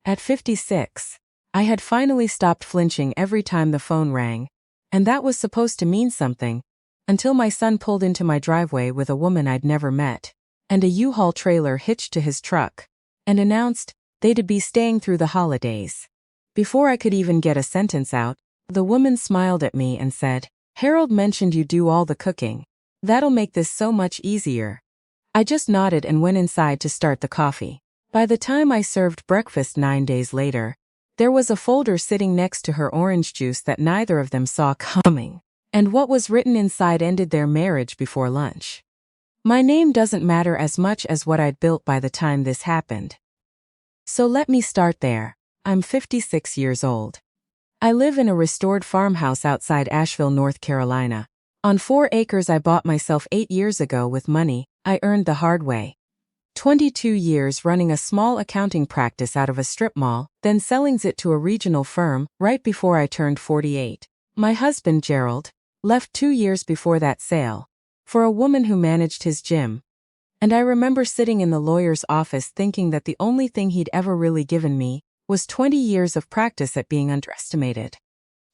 At 56, I had finally stopped flinching every time the phone rang, and that was supposed to mean something, until my son pulled into my driveway with a woman I'd never met, and a U-Haul trailer hitched to his truck, and announced they'd be staying through the holidays. Before I could even get a sentence out, the woman smiled at me and said, "Harold mentioned you do all the cooking. That'll make this so much easier." I just nodded and went inside to start the coffee. By the time I served breakfast 9 days later, there was a folder sitting next to her orange juice that neither of them saw coming, and what was written inside ended their marriage before lunch. My name doesn't matter as much as what I'd built by the time this happened. So let me start there. I'm 56 years old. I live in a restored farmhouse outside Asheville, North Carolina. On 4 acres I bought myself 8 years ago with money I earned the hard way. 22 years running a small accounting practice out of a strip mall, then selling it to a regional firm right before I turned 48. My husband, Gerald, left 2 years before that sale for a woman who managed his gym. And I remember sitting in the lawyer's office thinking that the only thing he'd ever really given me was 20 years of practice at being underestimated.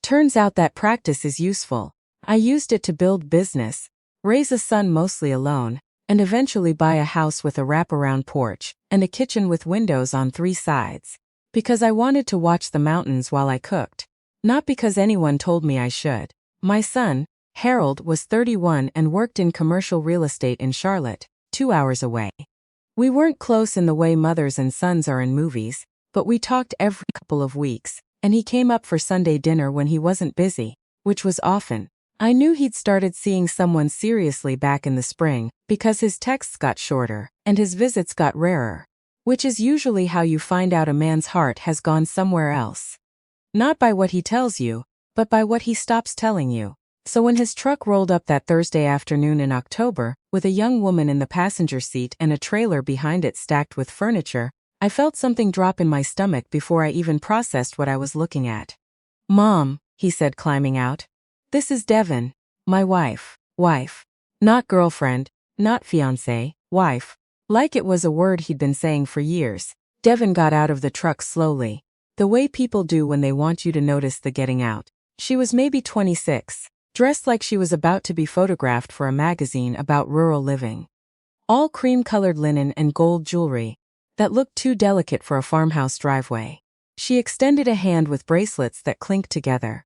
Turns out that practice is useful. I used it to build business, raise a son mostly alone, and eventually buy a house with a wraparound porch and a kitchen with windows on 3 sides. Because I wanted to watch the mountains while I cooked, not because anyone told me I should. My son, Harold, was 31 and worked in commercial real estate in Charlotte, 2 hours away. We weren't close in the way mothers and sons are in movies, but we talked every couple of weeks, and he came up for Sunday dinner when he wasn't busy, which was often. I knew he'd started seeing someone seriously back in the spring because his texts got shorter and his visits got rarer, which is usually how you find out a man's heart has gone somewhere else. Not by what he tells you, but by what he stops telling you. So when his truck rolled up that Thursday afternoon in October, with a young woman in the passenger seat and a trailer behind it stacked with furniture, I felt something drop in my stomach before I even processed what I was looking at. "Mom," he said, climbing out. "This is Devin, my wife." Wife. Not girlfriend, not fiancé, wife. Like it was a word he'd been saying for years. Devin got out of the truck slowly, the way people do when they want you to notice the getting out. She was maybe 26, dressed like she was about to be photographed for a magazine about rural living. All cream-colored linen and gold jewelry that looked too delicate for a farmhouse driveway. She extended a hand with bracelets that clinked together.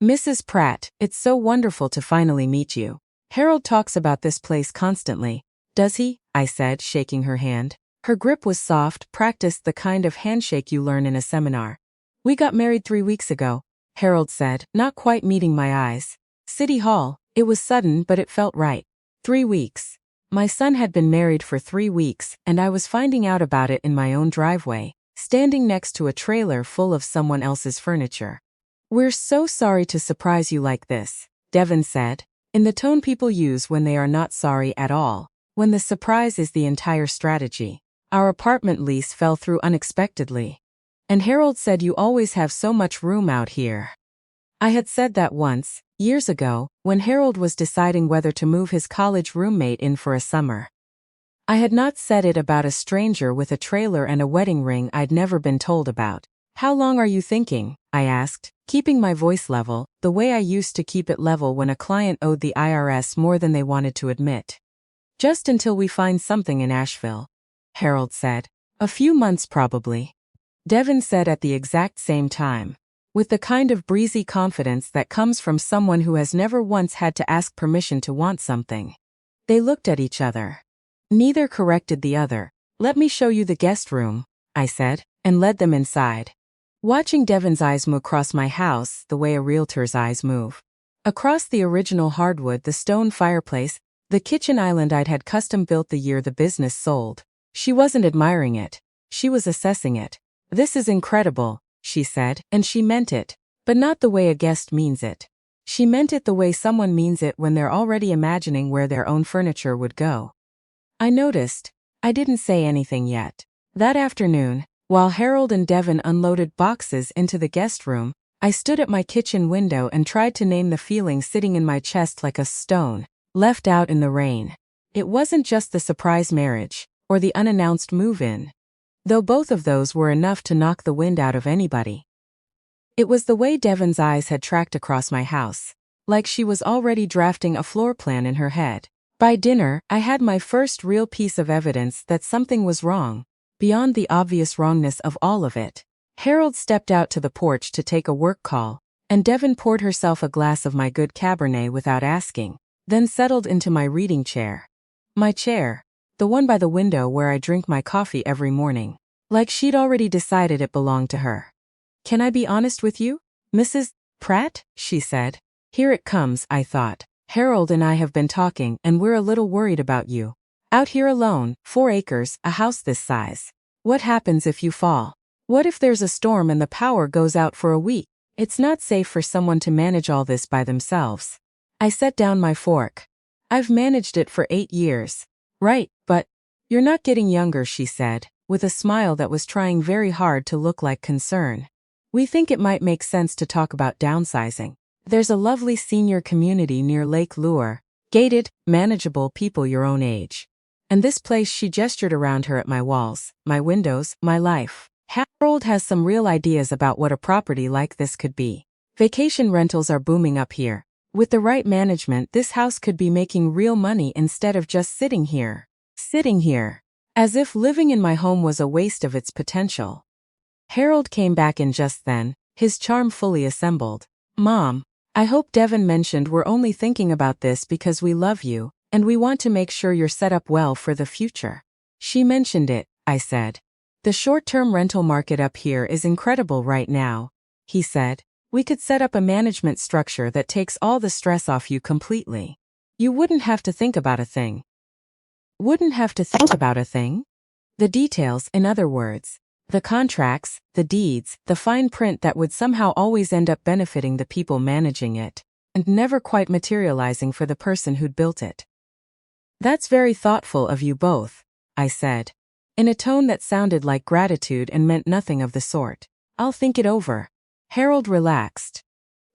"Mrs. Pratt, it's so wonderful to finally meet you. Harold talks about this place constantly." "Does he?" I said, shaking her hand. Her grip was soft, practiced, the kind of handshake you learn in a seminar. "We got married 3 weeks ago," Harold said, not quite meeting my eyes. "City Hall." It was sudden, but it felt right. 3 weeks. My son had been married for 3 weeks, and I was finding out about it in my own driveway, standing next to a trailer full of someone else's furniture. "We're so sorry to surprise you like this," Devin said, in the tone people use when they are not sorry at all, when the surprise is the entire strategy. "Our apartment lease fell through unexpectedly. And Harold said you always have so much room out here." I had said that once, years ago, when Harold was deciding whether to move his college roommate in for a summer. I had not said it about a stranger with a trailer and a wedding ring I'd never been told about. "How long are you thinking?" I asked, keeping my voice level, the way I used to keep it level when a client owed the IRS more than they wanted to admit. "Just until we find something in Asheville," Harold said. "A few months probably," Devin said at the exact same time, with the kind of breezy confidence that comes from someone who has never once had to ask permission to want something. They looked at each other. Neither corrected the other. "Let me show you the guest room," I said, and led them inside. Watching Devin's eyes move across my house the way a realtor's eyes move. Across the original hardwood, the stone fireplace, the kitchen island I'd had custom built the year the business sold. She wasn't admiring it. She was assessing it. "This is incredible," she said, and she meant it, but not the way a guest means it. She meant it the way someone means it when they're already imagining where their own furniture would go. I noticed. I didn't say anything yet. That afternoon, while Harold and Devin unloaded boxes into the guest room, I stood at my kitchen window and tried to name the feeling sitting in my chest like a stone, left out in the rain. It wasn't just the surprise marriage, or the unannounced move-in. though both of those were enough to knock the wind out of anybody. It was the way Devon's eyes had tracked across my house, like she was already drafting a floor plan in her head. By dinner, I had my first real piece of evidence that something was wrong, beyond the obvious wrongness of all of it. Harold stepped out to the porch to take a work call, and Devon poured herself a glass of my good Cabernet without asking, then settled into my reading chair. My chair, the one by the window where I drink my coffee every morning. Like she'd already decided it belonged to her. "Can I be honest with you, Mrs. Pratt?" she said. "Here it comes," I thought. "Harold and I have been talking, and we're a little worried about you. Out here alone, 4 acres, a house this size. What happens if you fall? What if there's a storm and the power goes out for a week? It's not safe for someone to manage all this by themselves." I set down my fork. "I've managed it for 8 years. Right, but you're not getting younger," she said, with a smile that was trying very hard to look like concern. "We think it might make sense to talk about downsizing. There's a lovely senior community near Lake Lure, gated, manageable people your own age. And this place," she gestured around her at my walls, my windows, my life. "Harold has some real ideas about what a property like this could be. Vacation rentals are booming up here. With the right management, this house could be making real money instead of just sitting here. As if living in my home was a waste of its potential." Harold came back in just then, his charm fully assembled. "Mom, I hope Devon mentioned we're only thinking about this because we love you, and we want to make sure you're set up well for the future." "She mentioned it," I said. "The short-term rental market up here is incredible right now," he said. "We could set up a management structure that takes all the stress off you completely. You wouldn't have to think about a thing." Wouldn't have to think about a thing? The details, in other words. The contracts, the deeds, the fine print that would somehow always end up benefiting the people managing it, and never quite materializing for the person who'd built it. "That's very thoughtful of you both," I said, in a tone that sounded like gratitude and meant nothing of the sort. "I'll think it over." Harold relaxed.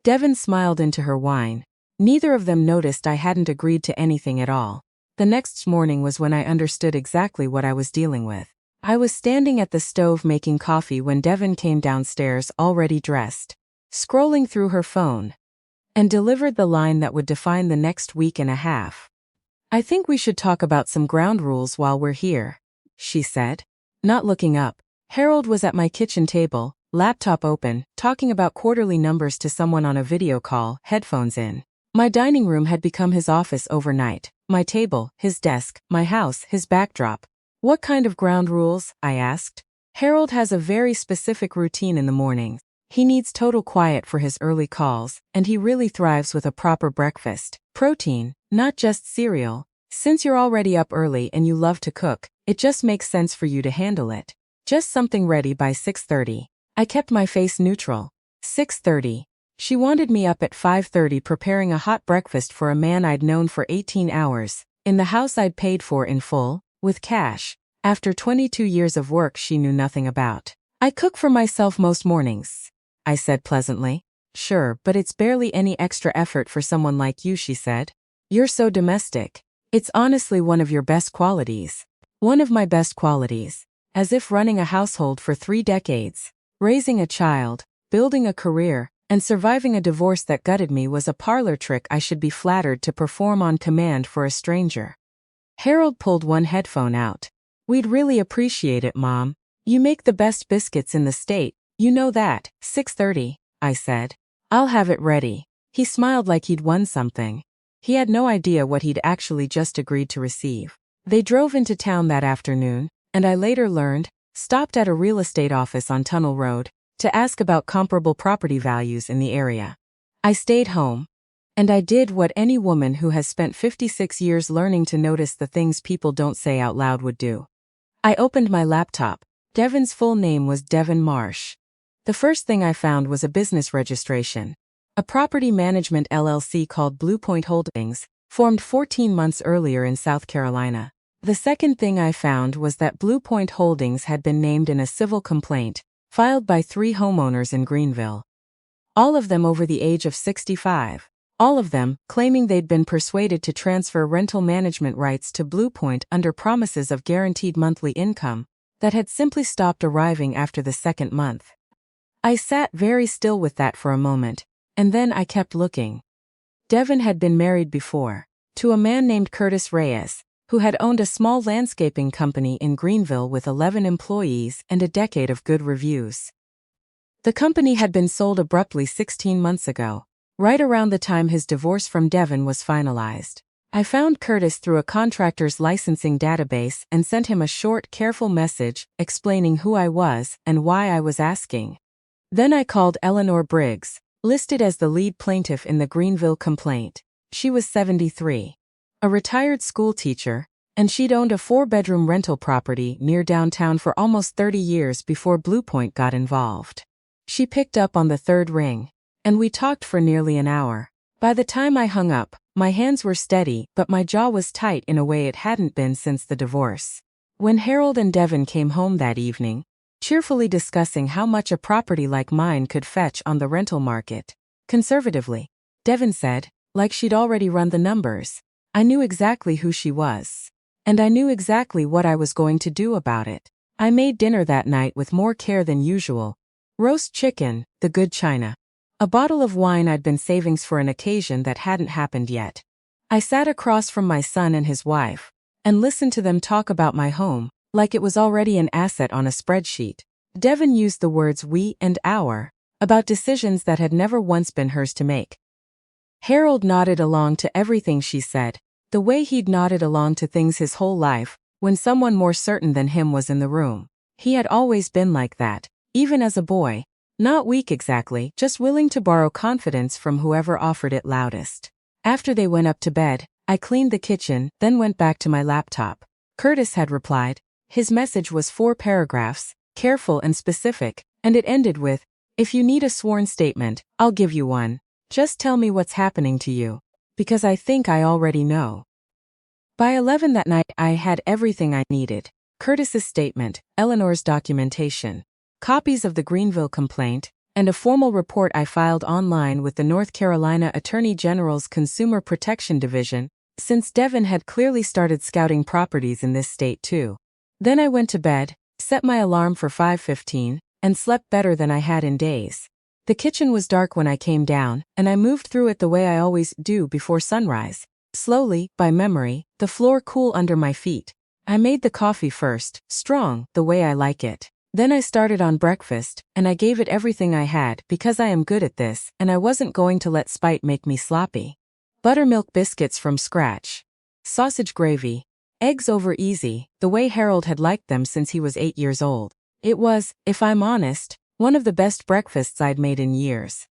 Devon smiled into her wine. Neither of them noticed I hadn't agreed to anything at all. The next morning was when I understood exactly what I was dealing with. I was standing at the stove making coffee when Devon came downstairs already dressed, scrolling through her phone, and delivered the line that would define the next week and a half. "I think we should talk about some ground rules while we're here," she said. Not looking up, Harold was at my kitchen table, laptop open, talking about quarterly numbers to someone on a video call, headphones in. My dining room had become his office overnight, my table, his desk, my house, his backdrop. "What kind of ground rules?" I asked. "Harold has a very specific routine in the mornings. He needs total quiet for his early calls, and he really thrives with a proper breakfast. Protein, not just cereal. Since you're already up early and you love to cook, it just makes sense for you to handle it. Just something ready by 6:30. I kept my face neutral. 6:30. She wanted me up at 5:30 preparing a hot breakfast for a man I'd known for 18 hours, in the house I'd paid for in full, with cash, after 22 years of work she knew nothing about. "I cook for myself most mornings," I said pleasantly. "Sure, but it's barely any extra effort for someone like you," she said. "You're so domestic. It's honestly one of your best qualities." One of my best qualities. As if running a household for 3 decades, raising a child, building a career, and surviving a divorce that gutted me was a parlor trick I should be flattered to perform on command for a stranger. Harold pulled one headphone out. "We'd really appreciate it, Mom. You make the best biscuits in the state, you know that." 6:30, I said. "I'll have it ready." He smiled like he'd won something. He had no idea what he'd actually just agreed to receive. They drove into town that afternoon, and I later learned, stopped at a real estate office on Tunnel Road, to ask about comparable property values in the area. I stayed home. And I did what any woman who has spent 56 years learning to notice the things people don't say out loud would do. I opened my laptop. Devon's full name was Devon Marsh. The first thing I found was a business registration. A property management LLC called Blue Point Holdings, formed 14 months earlier in South Carolina. The second thing I found was that Blue Point Holdings had been named in a civil complaint, filed by 3 homeowners in Greenville. All of them over the age of 65. All of them claiming they'd been persuaded to transfer rental management rights to Blue Point under promises of guaranteed monthly income, that had simply stopped arriving after the second month. I sat very still with that for a moment, and then I kept looking. Devin had been married before, to a man named Curtis Reyes, who had owned a small landscaping company in Greenville with 11 employees and a decade of good reviews. The company had been sold abruptly 16 months ago, right around the time his divorce from Devin was finalized. I found Curtis through a contractor's licensing database and sent him a short, careful message explaining who I was and why I was asking. Then I called Eleanor Briggs, listed as the lead plaintiff in the Greenville complaint. She was 73. A retired school teacher, and she'd owned a 4-bedroom rental property near downtown for almost 30 years before Bluepoint got involved. She picked up on the third ring, and we talked for nearly an hour. By the time I hung up, my hands were steady, but my jaw was tight in a way it hadn't been since the divorce. When Harold and Devin came home that evening, cheerfully discussing how much a property like mine could fetch on the rental market, conservatively, Devin said, like she'd already run the numbers, I knew exactly who she was. And I knew exactly what I was going to do about it. I made dinner that night with more care than usual. Roast chicken, the good china. A bottle of wine I'd been saving for an occasion that hadn't happened yet. I sat across from my son and his wife, and listened to them talk about my home, like it was already an asset on a spreadsheet. Devin used the words we and our, about decisions that had never once been hers to make. Harold nodded along to everything she said, the way he'd nodded along to things his whole life, when someone more certain than him was in the room. He had always been like that, even as a boy. Not weak exactly, just willing to borrow confidence from whoever offered it loudest. After they went up to bed, I cleaned the kitchen, then went back to my laptop. Curtis had replied. His message was 4 paragraphs, careful and specific, and it ended with, if you need a sworn statement, I'll give you one. Just tell me what's happening to you. Because I think I already know. By 11 that night, I had everything I needed. Curtis's statement, Eleanor's documentation, copies of the Greenville complaint, and a formal report I filed online with the North Carolina Attorney General's Consumer Protection Division, since Devin had clearly started scouting properties in this state too. Then I went to bed, set my alarm for 5:15, and slept better than I had in days. The kitchen was dark when I came down, and I moved through it the way I always do before sunrise. Slowly, by memory, the floor cool under my feet. I made the coffee first, strong, the way I like it. Then I started on breakfast, and I gave it everything I had because I am good at this, and I wasn't going to let spite make me sloppy. Buttermilk biscuits from scratch. Sausage gravy. Eggs over easy, the way Harold had liked them since he was 8 years old. It was, if I'm honest, one of the best breakfasts I'd made in years.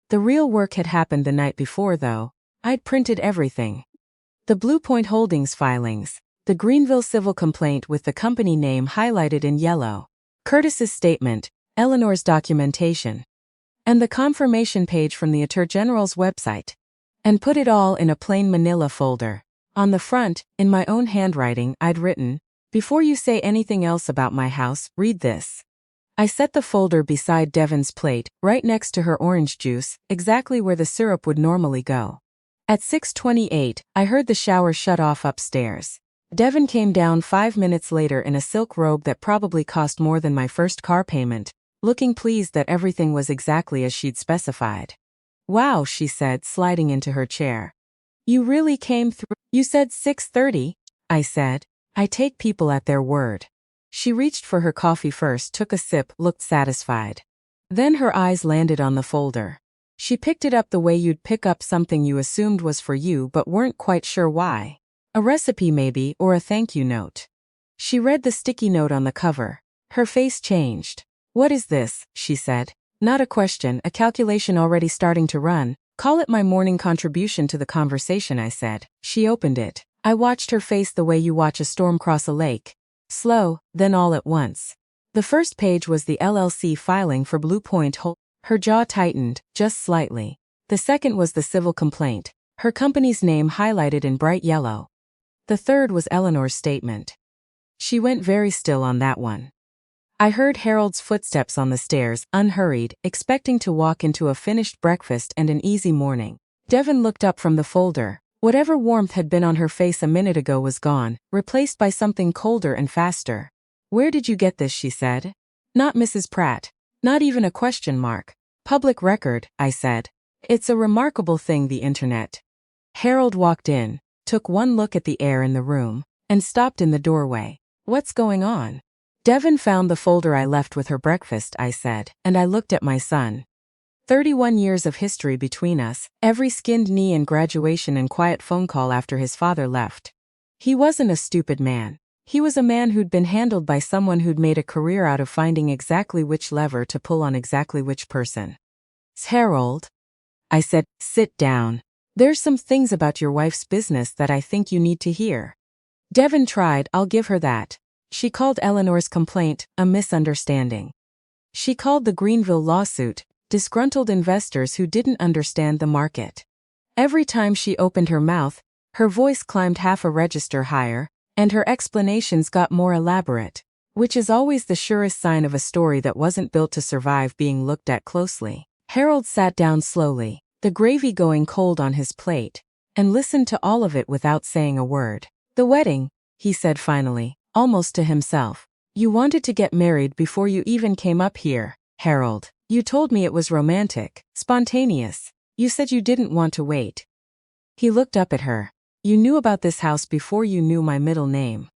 The real work had happened the night before though. I'd printed everything. The Bluepoint Holdings filings, the Greenville civil complaint with the company name highlighted in yellow, Curtis's statement, Eleanor's documentation, and the confirmation page from the Attorney General's website. And put it all in a plain manila folder. On the front, in my own handwriting, I'd written, before you say anything else about my house, read this. I set the folder beside Devin's plate, right next to her orange juice, exactly where the syrup would normally go. At 6:28, I heard the shower shut off upstairs. Devin came down 5 minutes later in a silk robe that probably cost more than my first car payment, looking pleased that everything was exactly as she'd specified. Wow, she said, sliding into her chair. You really came through. You said 6:30, I said. I take people at their word. She reached for her coffee first, took a sip, looked satisfied. Then her eyes landed on the folder. She picked it up the way you'd pick up something you assumed was for you but weren't quite sure why. A recipe maybe, or a thank you note. She read the sticky note on the cover. Her face changed. What is this? She said. Not a question, a calculation already starting to run. Call it my morning contribution to the conversation, I said. She opened it. I watched her face the way you watch a storm cross a lake. Slow, then all at once. The first page was the LLC filing for Bluepoint Holdings. Her jaw tightened, just slightly. The second was the civil complaint, her company's name highlighted in bright yellow. The third was Eleanor's statement. She went very still on that one. I heard Harold's footsteps on the stairs, unhurried, expecting to walk into a finished breakfast and an easy morning. Devin looked up from the folder. Whatever warmth had been on her face a minute ago was gone, replaced by something colder and faster. Where did you get this, she said. Not Mrs. Pratt. Not even a question mark. Public record, I said. It's a remarkable thing, the internet. Harold walked in, took one look at the air in the room, and stopped in the doorway. What's going on? Devon found the folder I left with her breakfast, I said, and I looked at my son. 31 years of history between us, every skinned knee and graduation and quiet phone call after his father left. He wasn't a stupid man. He was a man who'd been handled by someone who'd made a career out of finding exactly which lever to pull on exactly which person. Harold, I said, sit down. There's some things about your wife's business that I think you need to hear. Devon tried, I'll give her that. She called Eleanor's complaint a misunderstanding. She called the Greenville lawsuit disgruntled investors who didn't understand the market. Every time she opened her mouth, her voice climbed half a register higher, and her explanations got more elaborate, which is always the surest sign of a story that wasn't built to survive being looked at closely. Harold sat down slowly, the gravy going cold on his plate, and listened to all of it without saying a word. The wedding, he said finally, almost to himself. You wanted to get married before you even came up here, Harold. You told me it was romantic, spontaneous. You said you didn't want to wait. He looked up at her. You knew about this house before you knew my middle name.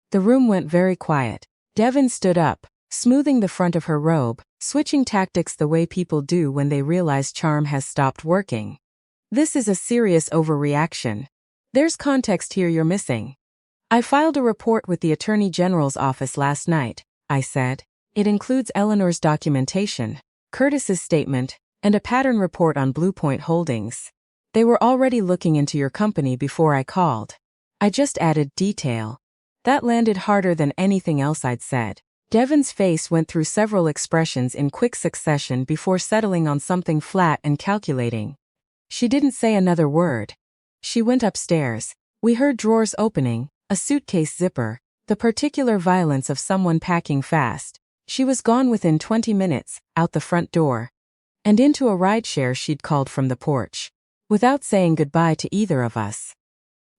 The room went very quiet. Devon stood up, smoothing the front of her robe, switching tactics the way people do when they realize charm has stopped working. This is a serious overreaction. There's context here you're missing. I filed a report with the Attorney General's office last night, I said. It includes Eleanor's documentation, Curtis's statement, and a pattern report on Blue Point Holdings. They were already looking into your company before I called. I just added detail. That landed harder than anything else I'd said. Devon's face went through several expressions in quick succession before settling on something flat and calculating. She didn't say another word. She went upstairs. We heard drawers opening, a suitcase zipper, the particular violence of someone packing fast. She was gone within 20 minutes, out the front door, and into a rideshare she'd called from the porch, without saying goodbye to either of us.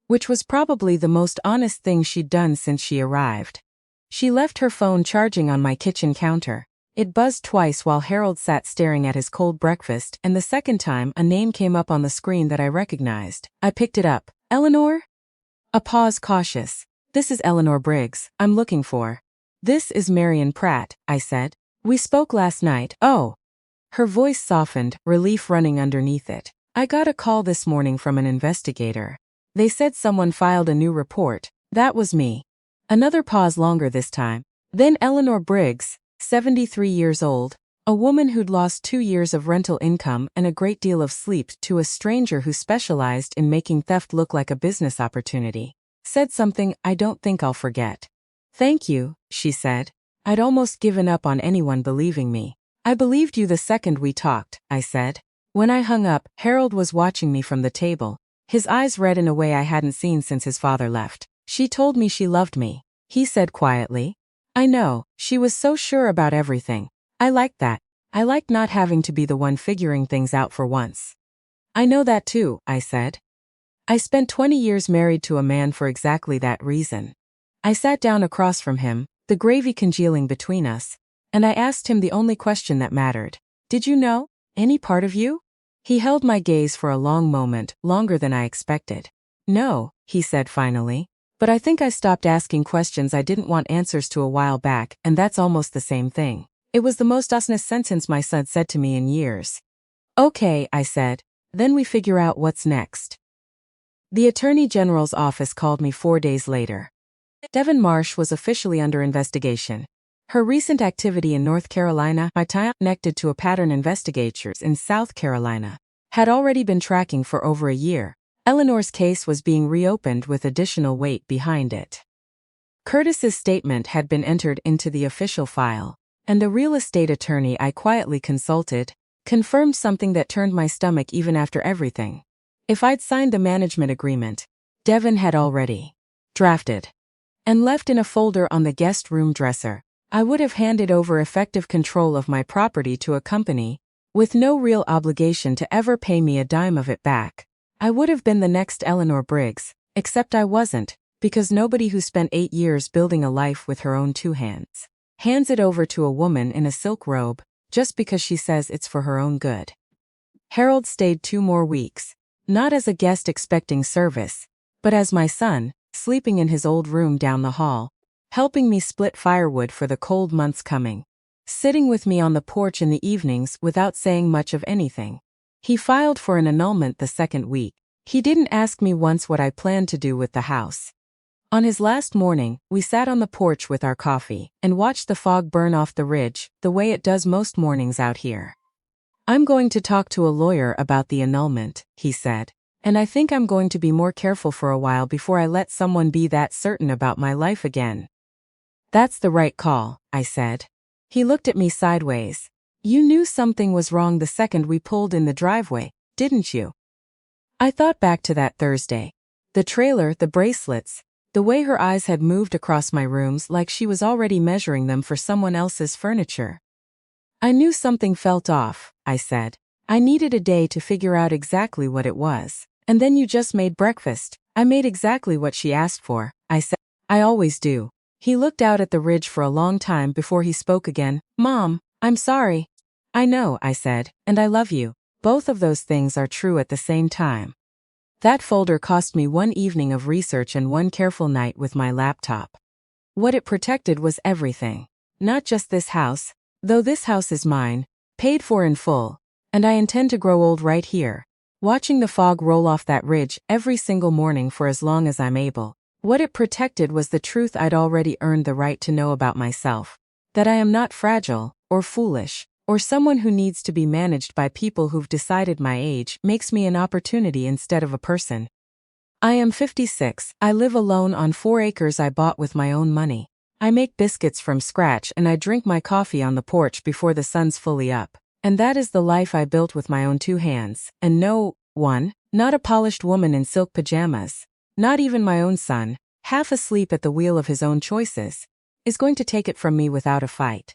Which was probably the most honest thing she'd done since she arrived. She left her phone charging on my kitchen counter. It buzzed twice while Harold sat staring at his cold breakfast, and the second time a name came up on the screen that I recognized. I picked it up. Eleanor? A pause, cautious. This is Eleanor Briggs, I'm looking for. This is Marion Pratt, I said. We spoke last night. Oh. Her voice softened, relief running underneath it. I got a call this morning from an investigator. They said someone filed a new report. That was me. Another pause, longer this time. Then Eleanor Briggs, 73 years old, a woman who'd lost 2 years of rental income and a great deal of sleep to a stranger who specialized in making theft look like a business opportunity, said something I don't think I'll forget. Thank you, she said. I'd almost given up on anyone believing me. I believed you the second we talked, I said. When I hung up, Harold was watching me from the table, his eyes red in a way I hadn't seen since his father left. She told me she loved me, he said quietly. I know, she was so sure about everything. I liked that. I liked not having to be the one figuring things out for once. I know that too, I said. I spent 20 years married to a man for exactly that reason. I sat down across from him, the gravy congealing between us, and I asked him the only question that mattered. Did you know? Any part of you? He held my gaze for a long moment, longer than I expected. No, he said finally. But I think I stopped asking questions I didn't want answers to a while back, and that's almost the same thing. It was the most honest sentence my son said to me in years. Okay, I said. Then we figure out what's next. The Attorney General's office called me 4 days later. Devon Marsh was officially under investigation. Her recent activity in North Carolina, connected to a pattern investigators in South Carolina, had already been tracking for over a year. Eleanor's case was being reopened with additional weight behind it. Curtis's statement had been entered into the official file, and the real estate attorney I quietly consulted confirmed something that turned my stomach even after everything. If I'd signed the management agreement, Devon had already drafted and left in a folder on the guest room dresser, I would have handed over effective control of my property to a company with no real obligation to ever pay me a dime of it back. I would have been the next Eleanor Briggs, except I wasn't. Because nobody who spent 8 years building a life with her own 2 hands hands it over to a woman in a silk robe just because she says it's for her own good. Harold stayed 2 more weeks, not as a guest expecting service, but as my son, sleeping in his old room down the hall, helping me split firewood for the cold months coming, sitting with me on the porch in the evenings without saying much of anything. He filed for an annulment the 2nd week. He didn't ask me once what I planned to do with the house. On his last morning, we sat on the porch with our coffee and watched the fog burn off the ridge, the way it does most mornings out here. "I'm going to talk to a lawyer about the annulment," he said, "and I think I'm going to be more careful for a while before I let someone be that certain about my life again." "That's the right call," I said. He looked at me sideways. "You knew something was wrong the second we pulled in the driveway, didn't you?" I thought back to that Thursday. The trailer, the bracelets, the way her eyes had moved across my rooms like she was already measuring them for someone else's furniture. "I knew something felt off," I said. "I needed a day to figure out exactly what it was. And then you just made breakfast." "I made exactly what she asked for," I said. "I always do." He looked out at the ridge for a long time before he spoke again. "Mom, I'm sorry." "I know," I said, "and I love you." Both of those things are true at the same time. That folder cost me 1 evening of research and 1 careful night with my laptop. What it protected was everything. Not just this house, though this house is mine, paid for in full, and I intend to grow old right here, watching the fog roll off that ridge every single morning for as long as I'm able. What it protected was the truth I'd already earned the right to know about myself. That I am not fragile, or foolish, or someone who needs to be managed by people who've decided my age makes me an opportunity instead of a person. I am 56, I live alone on 4 acres I bought with my own money. I make biscuits from scratch and I drink my coffee on the porch before the sun's fully up. And that is the life I built with my own 2 hands, and no one, not a polished woman in silk pajamas, not even my own son, half asleep at the wheel of his own choices, is going to take it from me without a fight.